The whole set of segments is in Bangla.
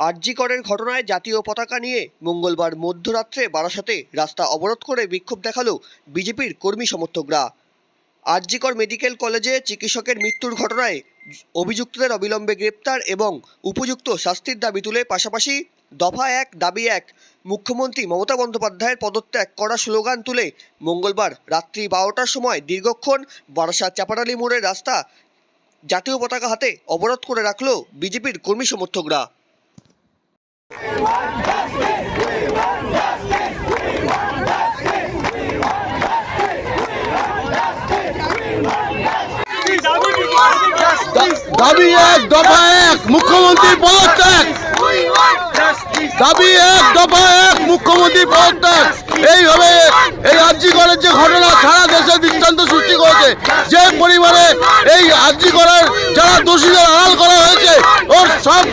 আরজি করের ঘটনায় জাতীয় পতাকা নিয়ে মঙ্গলবার মধ্যরাত্রে বারাসাতে রাস্তা অবরোধ করে বিক্ষোভ দেখালো বিজেপির কর্মী সমর্থকরা। আরজি কর মেডিকেল কলেজে চিকিৎসকের মৃত্যুর ঘটনায় অভিযুক্তদের অবিলম্বে গ্রেপ্তার এবং উপযুক্ত শাস্তির দাবি তুলে পাশাপাশি দফা এক দাবি এক মুখ্যমন্ত্রী মমতা বন্দ্যোপাধ্যায়ের পদত্যাগ করা স্লোগান তুলে মঙ্গলবার রাত্রি 12টার সময় দীর্ঘক্ষণ বারাসাত চাপাডালি মোড়ের রাস্তা জাতীয় পতাকা হাতে অবরোধ করে রাখল বিজেপির কর্মী সমর্থকরা। দাবি এক দফা এক মুখ্যমন্ত্রীর পদত্যাগ। দাবি এক দফা এক মুখ্যমন্ত্রীর পদত্যাগ। এইভাবে এই আরজি করের যে ঘটনা সারা দেশে দৃষ্টান্ত সৃষ্টি করেছে, যে পরিমাণে এই আরজি করের যারা দোষীদের আড়াল করা হয়েছে ওর সব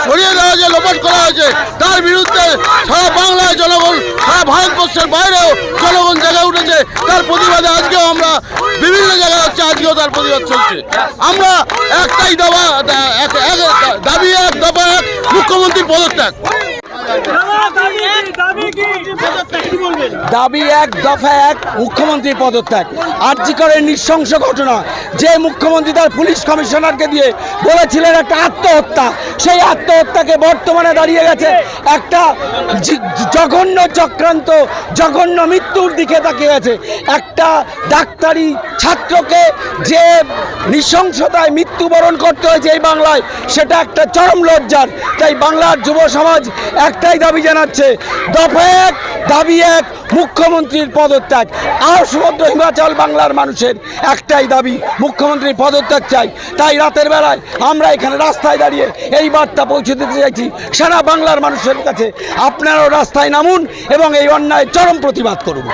সরিয়ে দেওয়া যে লোপাট করা হয়েছে, তার বিরুদ্ধে সারা বাংলায় জনগণ, সারা ভারতবর্ষের বাইরেও জনগণ জেগে উঠেছে। তার প্রতিবাদে আজকেও আমরা বিভিন্ন জায়গায় হচ্ছে, আজকেও তার প্রতিবাদ চলছে। আমরা একটাই দাবি এক দফা এক মুখ্যমন্ত্রীর পদত্যাগ। দাবি এক দফা এক মুখ্যমন্ত্রীর পদত্যাগ। আরজি করের নৃশংস ঘটনা, যে মুখ্যমন্ত্রী তার পুলিশ কমিশনারকে দিয়ে বলেছিলেন একটা আত্মহত্যা, সেই আত্মহত্যাকে বর্তমানে দাঁড়িয়ে গেছে একটা জঘন্য চক্রান্ত, জঘন্য মৃত্যুর দিকে তাকিয়ে গেছে। একটা ডাক্তারি ছাত্রকে যে নৃশংসতায় মৃত্যুবরণ করতে হয়েছে এই বাংলায়, সেটা একটা চরম লজ্জার। তাই বাংলার যুব সমাজ একটাই দাবি জানাচ্ছে, দফা এক দাবি এক মুখ্যমন্ত্রীর পদত্যাগ। আর সমগ্র হিমাচল বাংলার মানুষের একটাই দাবি, মুখ্যমন্ত্রীর পদত্যাগ চাই। তাই রাতের বেলায় আমরা এখানে রাস্তায় দাঁড়িয়ে এই বার্তা পৌঁছে দিতে চাইছি সারা বাংলার মানুষের কাছে, আপনারাও রাস্তায় নামুন এবং এই অন্যায় চরম প্রতিবাদ করুন।